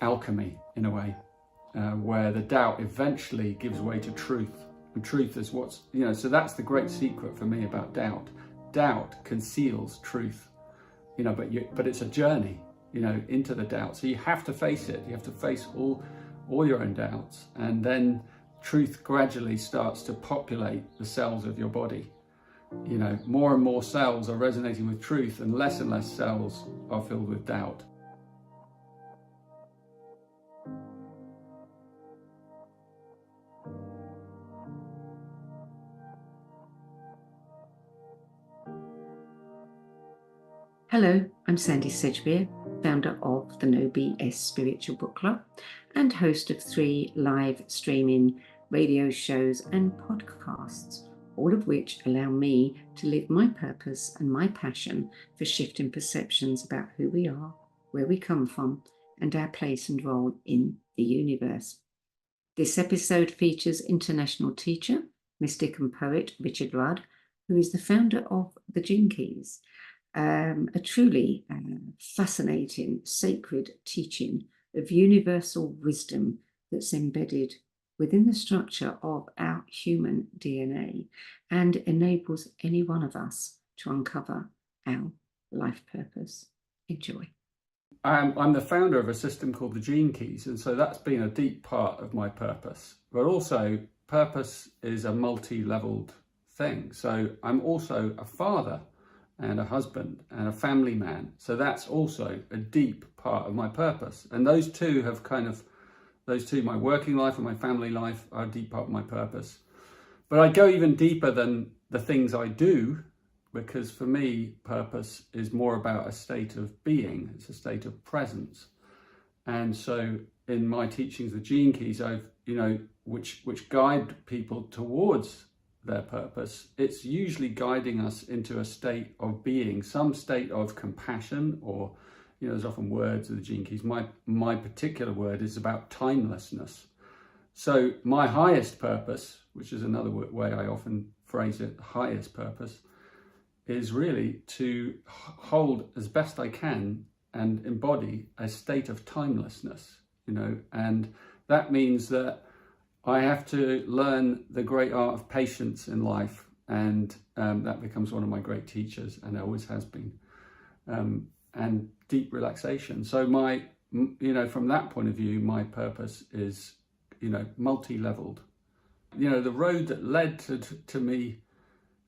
alchemy in a way, where the doubt eventually gives way to truth. And truth is what's, so that's the great secret for me about doubt. Doubt conceals truth, but it's a journey, into the doubt. So you have to face it. You have to face all your own doubts. And then truth gradually starts to populate the cells of your body. More and more cells are resonating with truth, and less cells are filled with doubt. Hello, I'm Sandie Sedgebeer, founder of the No B.S Spiritual Book Club and host of 3 live streaming radio shows and podcasts, all of which allow me to live my purpose and my passion for shifting perceptions about who we are, where we come from, and our place and role in the universe. This episode features international teacher, mystic and poet Richard Rudd, who is the founder of the Gene Keys, a truly fascinating, sacred teaching of universal wisdom that's embedded within the structure of our human DNA and enables any one of us to uncover our life purpose. Enjoy. I'm the founder of a system called the Gene Keys, and so that's been a deep part of my purpose. But also, purpose is a multi-leveled thing. So I'm also a father and a husband and a family man. So that's also a deep part of my purpose. And those two, my working life and my family life, are a deep part of my purpose. But I go even deeper than the things I do, because for me, purpose is more about a state of being. It's a state of presence. And so in my teachings, the Gene Keys, which guide people towards their purpose, it's usually guiding us into a state of being, some state of compassion, or there's often words of the Gene Keys. My particular word is about timelessness. So my highest purpose, which is another way I often phrase it, highest purpose, is really to hold as best I can and embody a state of timelessness, and that means that I have to learn the great art of patience in life, and that becomes one of my great teachers, and always has been, and deep relaxation. So from that point of view, my purpose is, multi-leveled. The road that led to me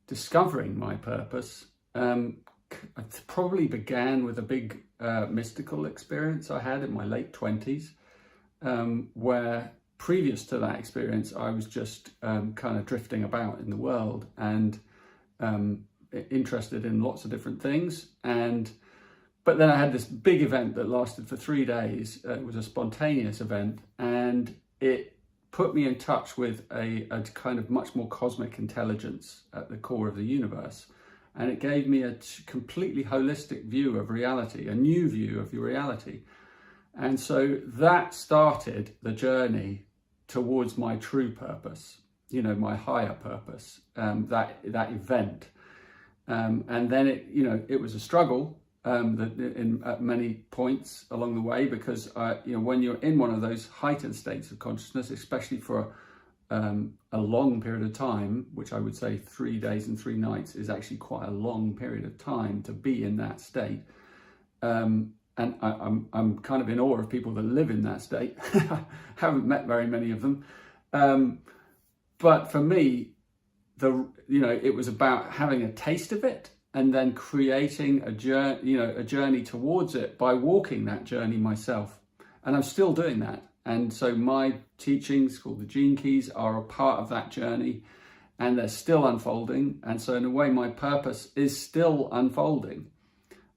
discovering my purpose probably began with a big mystical experience I had in my late 20s, where previous to that experience, I was just kind of drifting about in the world and interested in lots of different things. But then I had this big event that lasted for 3 days. It was a spontaneous event, and it put me in touch with a kind of much more cosmic intelligence at the core of the universe. And it gave me a completely holistic view of reality, a new view of your reality. And so that started the journey towards my true purpose, my higher purpose, that event. And then it was a struggle at many points along the way, because when you're in one of those heightened states of consciousness, especially for a long period of time, which I would say 3 days and 3 nights is actually quite a long period of time to be in that state. And I'm kind of in awe of people that live in that state. Haven't met very many of them. But for me, it was about having a taste of it and then creating a journey towards it by walking that journey myself. And I'm still doing that. And so my teachings, called the Gene Keys, are a part of that journey, and they're still unfolding. And so in a way, my purpose is still unfolding.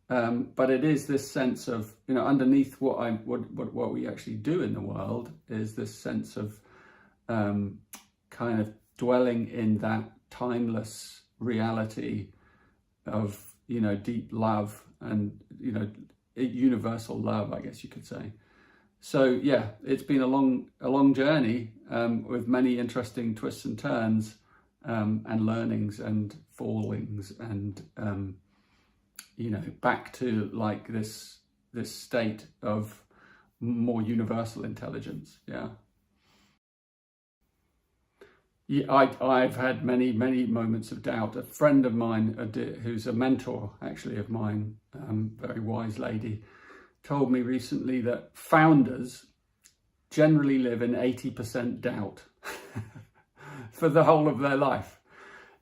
But it is this sense of, underneath what we actually do in the world is this sense of kind of dwelling in that timeless reality of, deep love and, universal love, I guess you could say. So yeah, it's been a long journey with many interesting twists and turns and learnings and fallings and back to like this state of more universal intelligence. Yeah. Yeah, I've had many moments of doubt. A friend of mine, who's a mentor actually of mine, very wise lady, told me recently that founders generally live in 80% doubt for the whole of their life.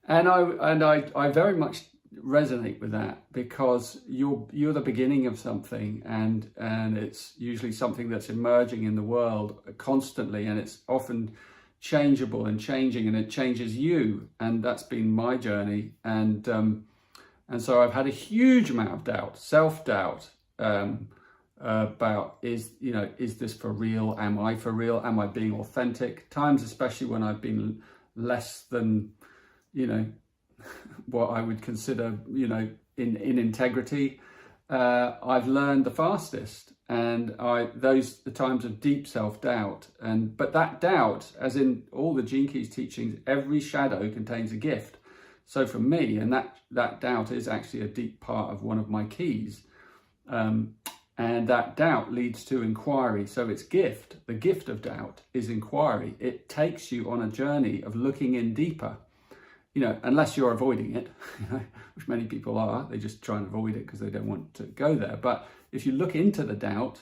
And I very much resonate with that, because you're the beginning of something, and it's usually something that's emerging in the world constantly, and it's often changeable and changing, and it changes you. And that's been my journey. And so I've had a huge amount of doubt, self-doubt, about is this for real? Am I for real? Am I being authentic? Times, especially when I've been less than, what I would consider, in integrity, I've learned the fastest. And the times of deep self-doubt, but that doubt, as in all the Gene Keys teachings, every shadow contains a gift. So for me, and that doubt is actually a deep part of one of my keys, and that doubt leads to inquiry. So it's gift. The gift of doubt is inquiry. It takes you on a journey of looking in deeper. Unless you're avoiding it, which many people are, they just try and avoid it because they don't want to go there. But if you look into the doubt,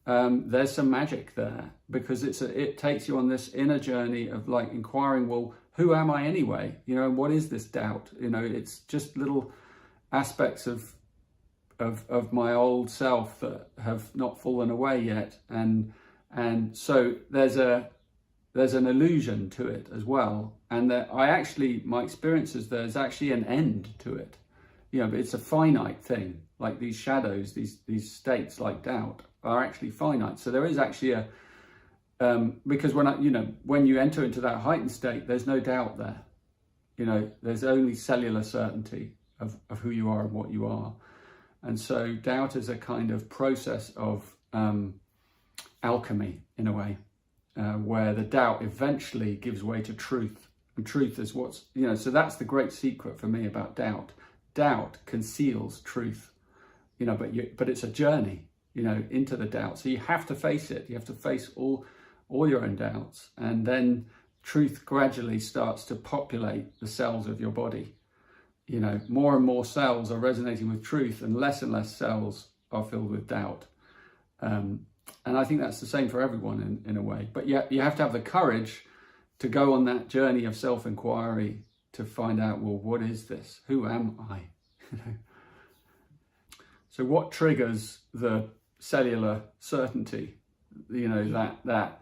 there's some magic there, because it takes you on this inner journey of like inquiring, well, who am I anyway? What is this doubt? It's just little aspects of my old self that have not fallen away yet, and so there's an illusion to it as well. And that my experience is there's actually an end to it. But it's a finite thing. Like these shadows, these states like doubt are actually finite. So there is actually because when you enter into that heightened state, there's no doubt there. There's only cellular certainty of who you are and what you are. And so doubt is a kind of process of alchemy, in a way, where the doubt eventually gives way to truth. And truth is what's, so that's the great secret for me about doubt. Doubt conceals truth, but it's a journey, into the doubt. So you have to face it. You have to face all your own doubts. And then truth gradually starts to populate the cells of your body. More and more cells are resonating with truth, and less cells are filled with doubt. And I think that's the same for everyone in a way. But you have to have the courage to go on that journey of self-inquiry to find out, well, what is this? Who am I? So what triggers the cellular certainty? That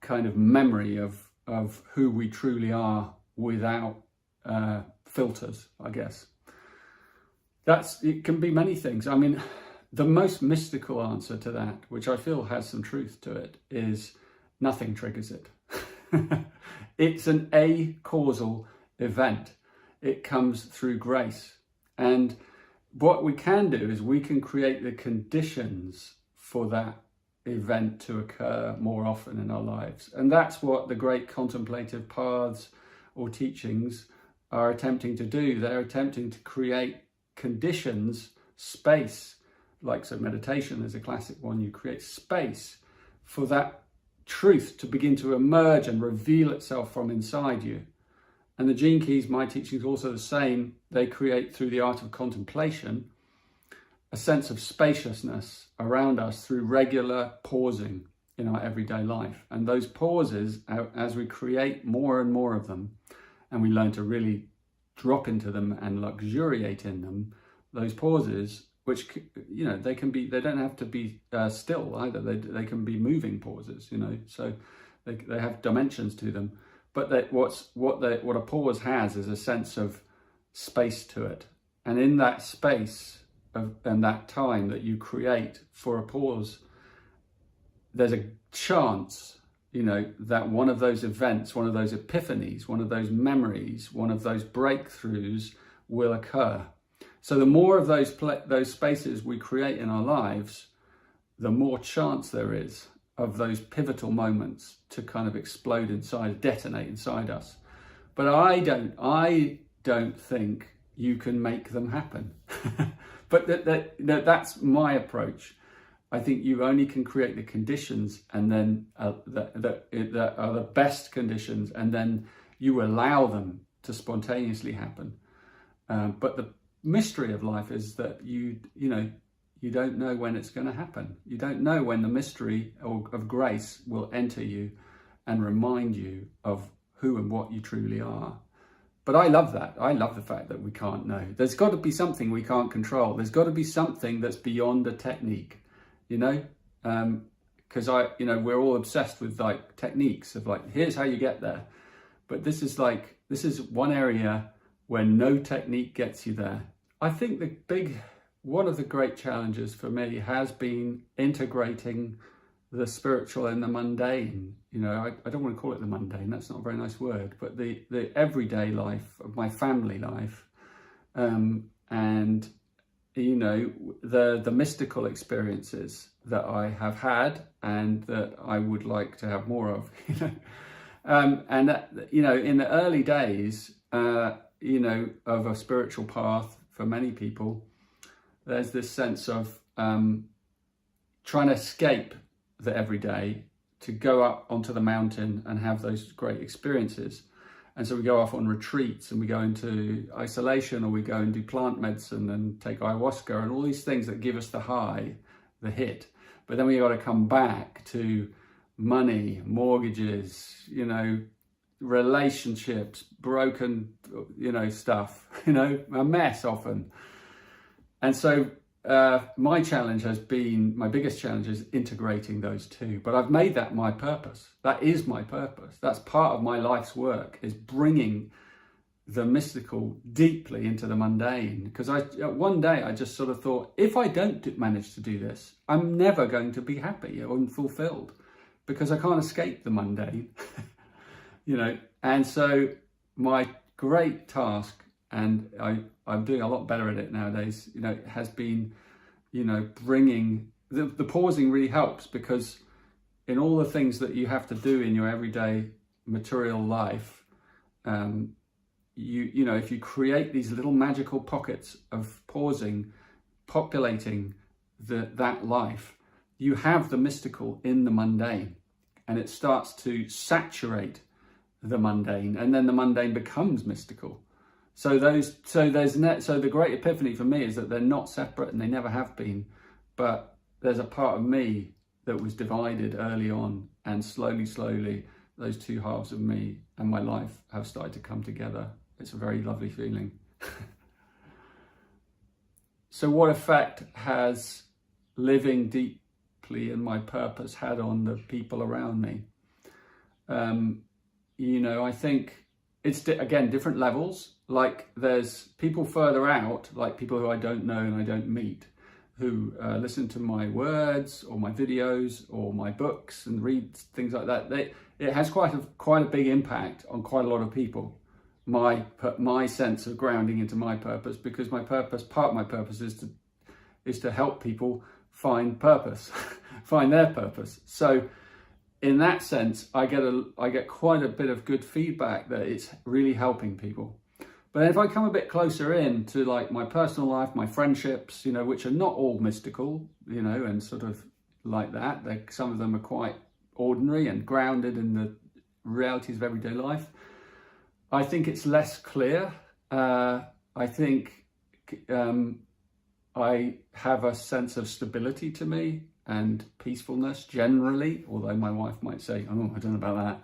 kind of memory of who we truly are without filters, I guess. It can be many things. I mean, the most mystical answer to that, which I feel has some truth to it, is nothing triggers it. It's an acausal event. It comes through grace. And what we can do is we can create the conditions for that event to occur more often in our lives. And that's what the great contemplative paths or teachings are attempting to do. They're attempting to create conditions, space, so meditation is a classic one. You create space for that truth to begin to emerge and reveal itself from inside you. And the Gene Keys, my teaching, is also the same. They create, through the art of contemplation, a sense of spaciousness around us through regular pausing in our everyday life. And those pauses, as we create more and more of them, and we learn to really drop into them and luxuriate in them, those pauses, which, they don't have to be still either. They can be moving pauses, so they have dimensions to them. But what a pause has is a sense of space to it. And in that space and that time that you create for a pause, there's a chance, that one of those events, one of those epiphanies, one of those memories, one of those breakthroughs will occur. So the more of those spaces we create in our lives, the more chance there is of those pivotal moments to kind of explode inside, detonate inside us. But I don't think you can make them happen. But that's my approach. I think you only can create the conditions, and then that are the best conditions, and then you allow them to spontaneously happen. But the mystery of life is that you don't know when it's going to happen. You don't know when the mystery of grace will enter you and remind you of who and what you truly are. But I love that. I love the fact that we can't know. There's got to be something we can't control. There's got to be something that's beyond a technique, because we're all obsessed with like techniques of like, here's how you get there. But this is one area where no technique gets you there. I think one of the great challenges for me has been integrating the spiritual and the mundane. I don't want to call it the mundane, that's not a very nice word, but the everyday life of my family life, and the mystical experiences that I have had and that I would like to have more of. And that, in the early days, of a spiritual path for many people, there's this sense of trying to escape the everyday to go up onto the mountain and have those great experiences. And so we go off on retreats and we go into isolation, or we go and do plant medicine and take ayahuasca and all these things that give us the high, the hit. But then we got to come back to money, mortgages, relationships, broken, stuff, a mess often. And so my biggest challenge is integrating those two. But I've made that my purpose. That is my purpose. That's part of my life's work, is bringing the mystical deeply into the mundane. Because one day I just sort of thought, if I don't manage to do this, I'm never going to be happy or fulfilled, because I can't escape the mundane. And so my great task, and I'm doing a lot better at it nowadays, has been, bringing, the pausing really helps, because in all the things that you have to do in your everyday material life, if you create these little magical pockets of pausing, populating that life, you have the mystical in the mundane, and it starts to saturate the mundane, and then the mundane becomes mystical. So the great epiphany for me is that they're not separate, and they never have been. But there's a part of me that was divided early on, and slowly, those two halves of me and my life have started to come together. It's a very lovely feeling. So what effect has living deeply in my purpose had on the people around me? I think it's, again, different levels. Like, there's people further out, like people who I don't know and I don't meet, who listen to my words or my videos or my books and read things like that. It has quite a big impact on quite a lot of people. My sense of grounding into my purpose, because part of my purpose is to help people find purpose, find their purpose. So in that sense, I get quite a bit of good feedback that it's really helping people. But then if I come a bit closer in to like my personal life, my friendships, which are not all mystical, and sort of like that, some of them are quite ordinary and grounded in the realities of everyday life, I think it's less clear. I think I have a sense of stability to me and peacefulness generally, although my wife might say, oh, I don't know about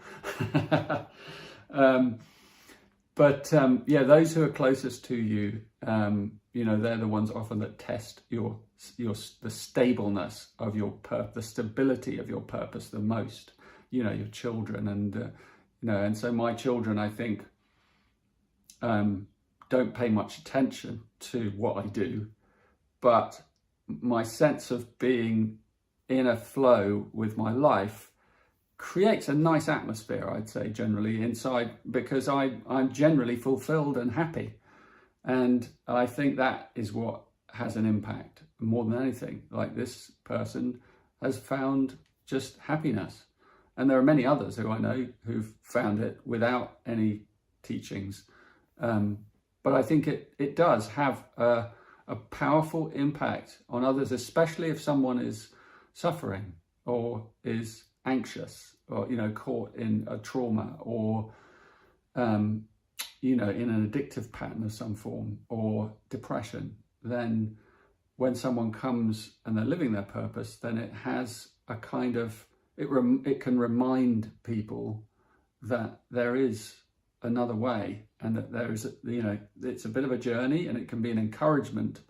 that. But those who are closest to you, they're the ones often that test the stableness of your the stability of your purpose the most. Your children, and so my children, I think, don't pay much attention to what I do, but my sense of being in a flow with my life creates a nice atmosphere, I'd say, generally inside, because I'm generally fulfilled and happy. And I think that is what has an impact more than anything. Like, this person has found just happiness. And there are many others who I know who've found it without any teachings. But I think it does have a powerful impact on others, especially if someone is suffering or is anxious or, caught in a trauma or, in an addictive pattern of some form or depression, then when someone comes and they're living their purpose, then it has a kind of, it can remind people that there is another way and that there is, it's a bit of a journey, and it can be an encouragement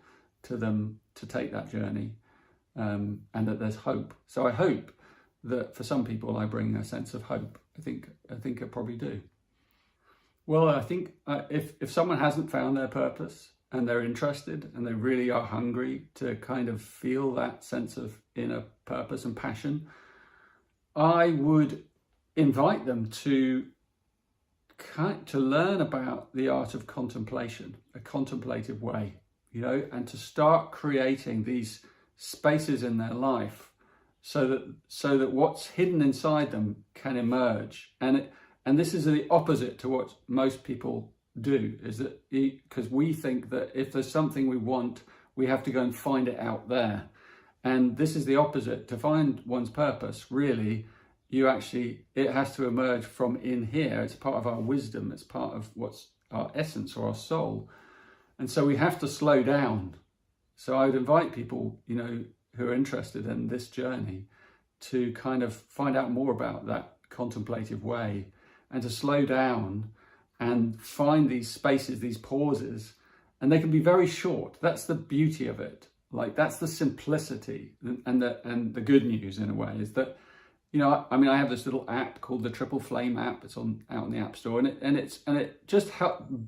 to them to take that journey, and that there's hope. So I hope that for some people I bring a sense of hope. I think I probably do. Well, I think if someone hasn't found their purpose and they're interested and they really are hungry to kind of feel that sense of inner purpose and passion, I would invite them to learn about the art of contemplation, a contemplative way, and to start creating these spaces in their life so that what's hidden inside them can emerge. And this is the opposite to what most people do, is that because we think that if there's something we want, we have to go and find it out there. And this is the opposite. To find one's purpose, really, it has to emerge from in here. It's part of our wisdom. It's part of what's our essence or our soul. And so we have to slow down. So I would invite people, who are interested in this journey to kind of find out more about that contemplative way and to slow down and find these spaces, these pauses, and they can be very short. That's the beauty of it. Like, that's the simplicity and the good news in a way, is that, I have this little app called the Triple Flame app. It's out in the App Store, and it just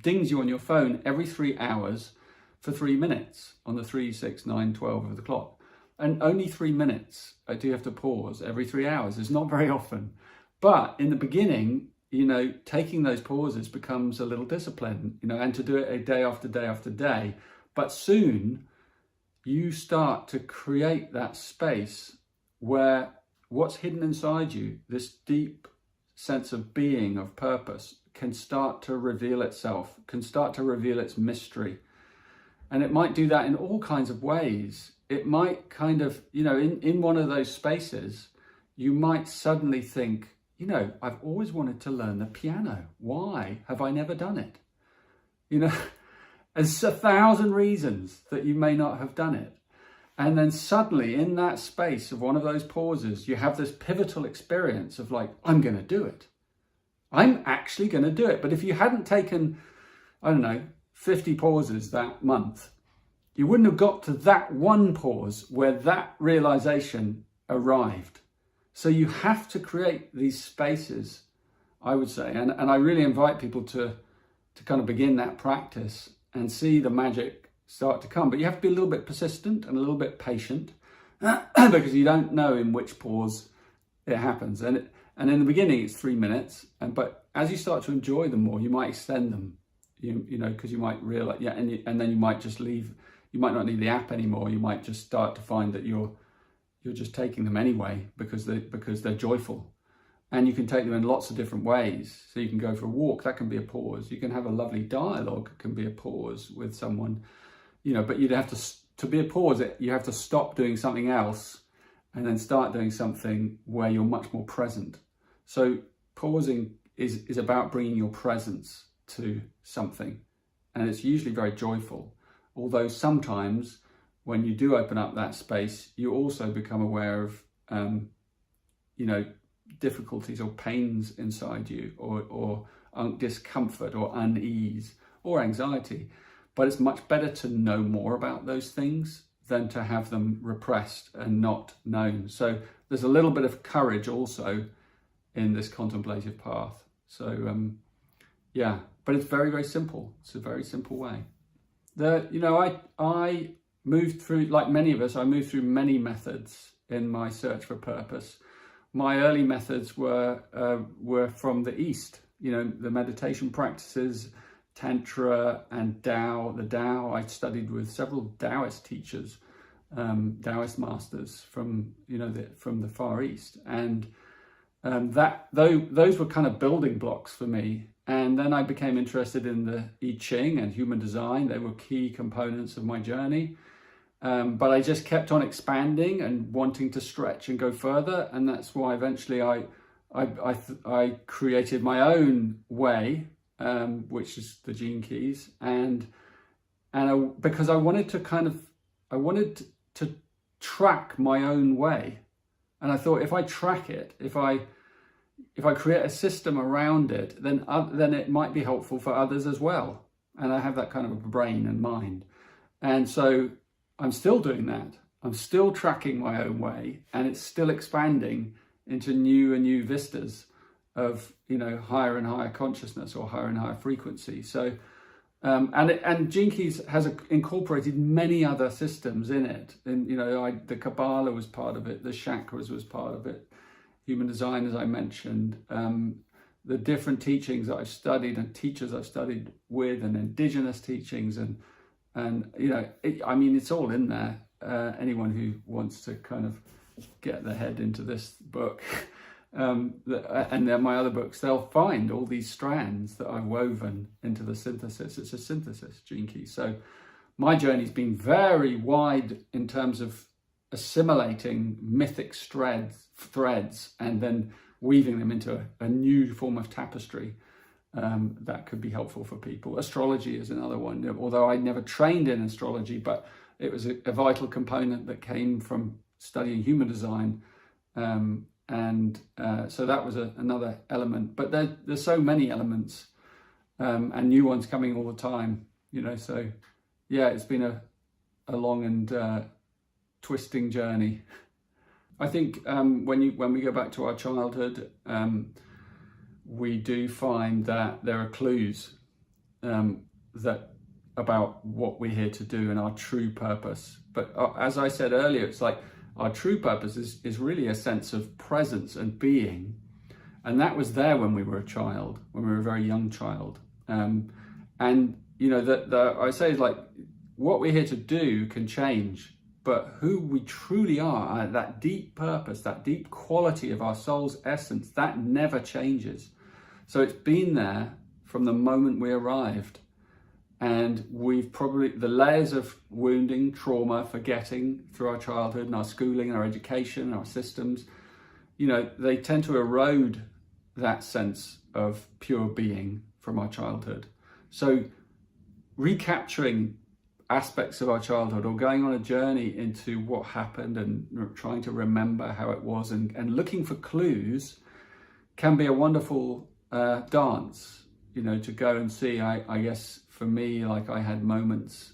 dings you on your phone every 3 hours for 3 minutes on the 3, 6, 9, 12 of the clock. And only 3 minutes I do have to pause every 3 hours. It's not very often. But in the beginning, taking those pauses becomes a little discipline, and to do it a day after day after day. But soon you start to create that space where what's hidden inside you, this deep sense of being, of purpose, can start to reveal itself, can start to reveal its mystery. And it might do that in all kinds of ways. It might kind of, in one of those spaces, you might suddenly think, I've always wanted to learn the piano. Why have I never done it? There's 1,000 reasons that you may not have done it. And then suddenly in that space of one of those pauses, you have this pivotal experience of like, I'm going to do it. I'm actually going to do it. But if you hadn't taken, 50 pauses that month, you wouldn't have got to that one pause where that realization arrived. So you have to create these spaces, I would say. And I really invite people to kind of begin that practice and see the magic start to come. But you have to be a little bit persistent and a little bit patient because you don't know in which pause it happens. And in the beginning, it's 3 minutes. But as you start to enjoy them more, you might extend them, because you might realize, and then you might just leave. You might not need the app anymore. You might just start to find that you're just taking them anyway because they're joyful. And you can take them in lots of different ways. So you can go for a walk, that can be a pause. You can have a lovely dialogue, it can be a pause with someone, but you'd have to be a pause, you have to stop doing something else and then start doing something where you're much more present. So pausing is about bringing your presence to something. And it's usually very joyful. Although sometimes when you do open up that space, you also become aware of, difficulties or pains inside you or discomfort or unease or anxiety. But it's much better to know more about those things than to have them repressed and not known. So there's a little bit of courage also in this contemplative path. So, but it's very, very simple. It's a very simple way. I moved through, like many of us, I moved through many methods in my search for purpose. My early methods were from the East, the meditation practices, Tantra and Tao. The Tao, I studied with several Taoist teachers, Taoist masters from the Far East, and those were kind of building blocks for me. And then I became interested in the I Ching and human design. They were key components of my journey. But I just kept on expanding and wanting to stretch and go further, and that's why eventually I created my own way, which is the Gene Keys, because I wanted to track my own way, and I thought if I track it, if I create a system around it, then it might be helpful for others as well. And I have that kind of a brain and mind, and so I'm still doing that. I'm still tracking my own way, and it's still expanding into new and new vistas of, higher and higher consciousness or higher and higher frequency. So, and Gene Keys has incorporated many other systems in it. And, the Kabbalah was part of it, the chakras was part of it, human design, as I mentioned, the different teachings that I've studied and teachers I've studied with, and indigenous teachings, and it's all in there. Anyone who wants to kind of get their head into this book, and then my other books, they'll find all these strands that I've woven into the synthesis. It's a synthesis, Gene Keys. So my journey's been very wide in terms of assimilating mythic threads and then weaving them into a new form of tapestry that could be helpful for people. Astrology is another one, although I never trained in astrology, but it was a vital component that came from studying human design. So that was another element. But there's so many elements and new ones coming all the time, so yeah, it's been a long and twisting journey. I think when we go back to our childhood, we do find that there are clues about what we're here to do and our true purpose. But as I said earlier, it's like our true purpose is really a sense of presence and being, and that was there when we were a child, when we were a very young child. I say is like what we're here to do can change, but who we truly are, that deep purpose, that deep quality of our soul's essence, that never changes. So it's been there from the moment we arrived. And we've probably, the layers of wounding, trauma, forgetting through our childhood and our schooling and our education and our systems, they tend to erode that sense of pure being from our childhood. So recapturing aspects of our childhood or going on a journey into what happened and trying to remember how it was and looking for clues can be a wonderful dance, to go and see. I guess for me, like I had moments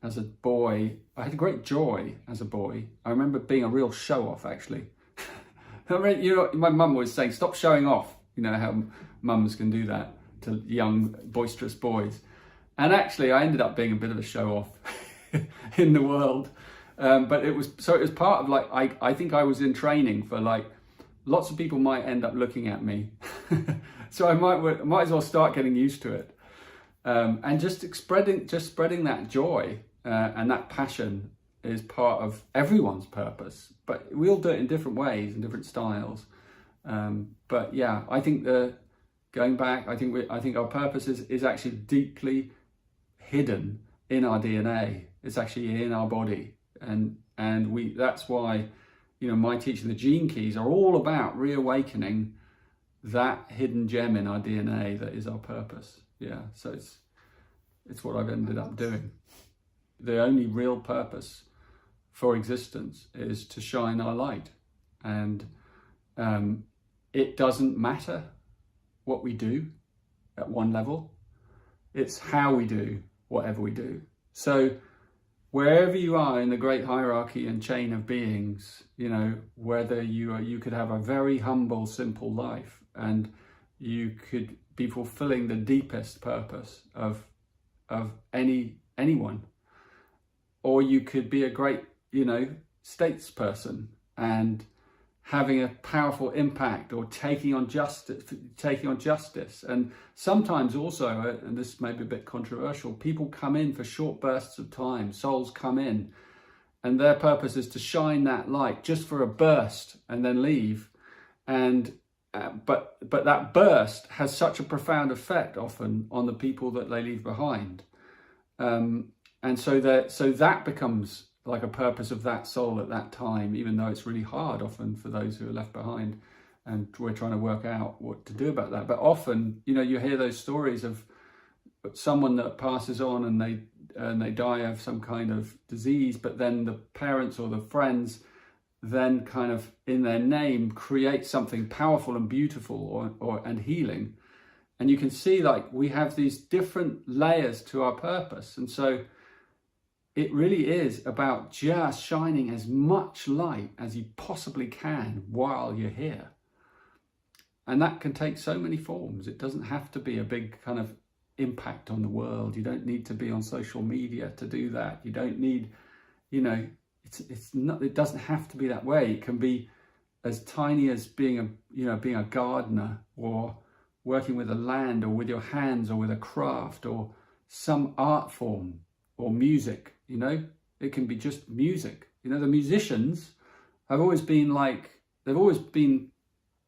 as a boy, I had great joy as a boy. I remember being a real show off, actually. My mum was saying, stop showing off, how mums can do that to young, boisterous boys. And actually, I ended up being a bit of a show-off in the world. But it was part of I think I was in training for lots of people might end up looking at me. So I might as well start getting used to it. And just spreading that joy and that passion is part of everyone's purpose. But we all do it in different ways and different styles. But yeah, I think going back, I think our purpose is actually deeply hidden in our DNA. It's actually in our body, and that's why my teaching, the Gene Keys, are all about reawakening that hidden gem in our DNA that is our purpose. Yeah, so it's what I've ended up doing. The only real purpose for existence is to shine our light, and it doesn't matter what we do at one level. It's how we do whatever we do. So wherever you are in the great hierarchy and chain of beings, whether you could have a very humble, simple life, and you could be fulfilling the deepest purpose of anyone, or you could be a great, statesperson and having a powerful impact, or taking on justice. And sometimes also, and this may be a bit controversial, people come in for short bursts of time, souls come in, and their purpose is to shine that light just for a burst and then leave. And but that burst has such a profound effect often on the people that they leave behind. And so that becomes like a purpose of that soul at that time, even though it's really hard often for those who are left behind, and we're trying to work out what to do about that. But often, you know, you hear those stories of someone that passes on and they die of some kind of disease, but then the parents or the friends then kind of in their name create something powerful and beautiful and healing. And you can see, like, we have these different layers to our purpose. And so it really is about just shining as much light as you possibly can while you're here. And that can take so many forms. It doesn't have to be a big kind of impact on the world. You don't need to be on social media to do that. You don't need, you know, it doesn't have to be that way. It can be as tiny as being a gardener, or working with the land, or with your hands, or with a craft, or some art form, or music. You know, it can be just music. You know, the musicians have always been like, there've always been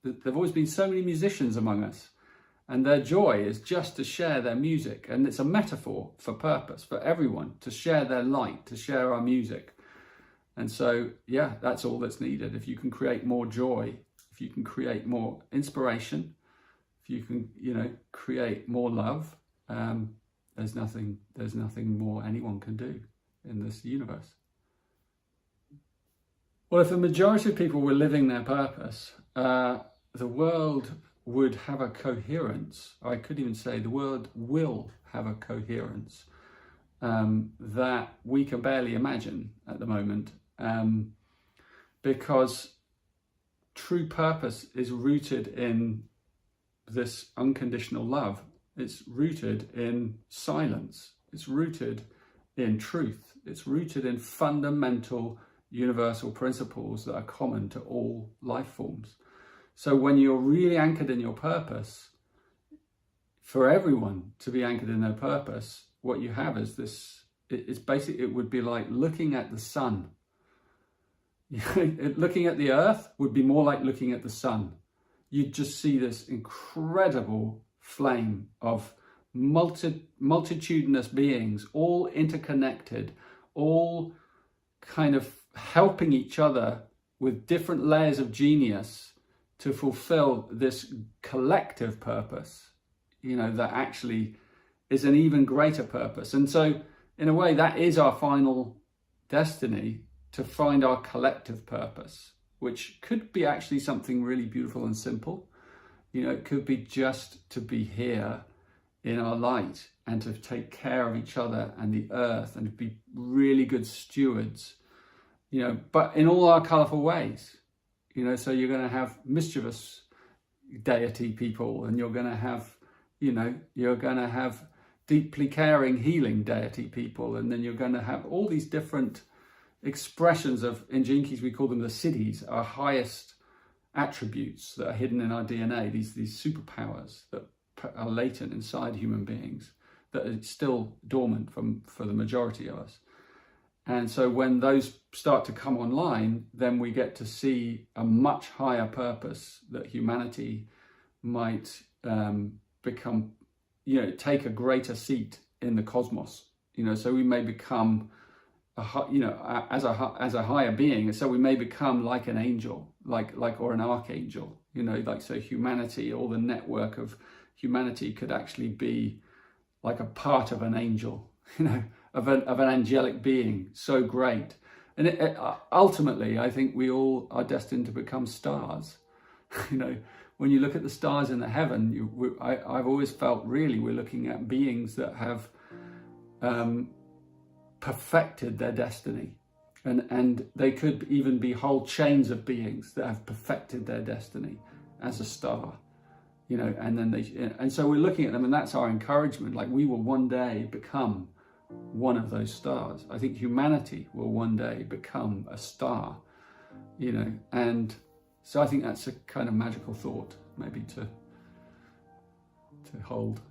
so many musicians among us, and their joy is just to share their music. And it's a metaphor for purpose, for everyone to share their light, to share our music. And so, yeah, that's all that's needed. If you can create more joy, if you can create more inspiration, if you can, you know, create more love, there's nothing more anyone can do in this universe. Well, if the majority of people were living their purpose, the world would have a coherence. I could even say the world will have a coherence that we can barely imagine at the moment, because true purpose is rooted in this unconditional love. It's rooted in silence. It's rooted in truth. It's rooted in fundamental universal principles that are common to all life forms. So when you're really anchored in your purpose, for everyone to be anchored in their purpose, what you have is this, it's basically, it would be like looking at the sun. Looking at the earth would be more like looking at the sun. You'd just see this incredible flame of multitudinous beings, all interconnected, all kind of helping each other with different layers of genius to fulfill this collective purpose, you know, that actually is an even greater purpose. And so in a way, that is our final destiny, to find our collective purpose, which could be actually something really beautiful and simple. You know, it could be just to be here in our light and to take care of each other and the earth and to be really good stewards, you know, but in all our colorful ways. You know, so you're going to have mischievous deity people, and you're going to have, you know, you're going to have deeply caring, healing deity people, and then you're going to have all these different expressions of, in Gene Keys we call them the siddhis, our highest attributes that are hidden in our DNA, these superpowers that are latent inside human beings, that are still dormant for the majority of us. And so when those start to come online, then we get to see a much higher purpose that humanity might become, you know, take a greater seat in the cosmos. You know, so we may become, you know, as a higher being, and so we may become like an angel, like or an archangel. You know, like, so humanity, or the network of humanity, could actually be like a part of an angel. You know, of an angelic being so great. And ultimately, I think we all are destined to become stars. You know, when you look at the stars in the heaven, I've always felt really we're looking at beings that have perfected their destiny. And they could even be whole chains of beings that have perfected their destiny as a star. You know, and so we're looking at them, and that's our encouragement. Like, we will one day become one of those stars. I think humanity will one day become a star, you know, and so I think that's a kind of magical thought, maybe to hold.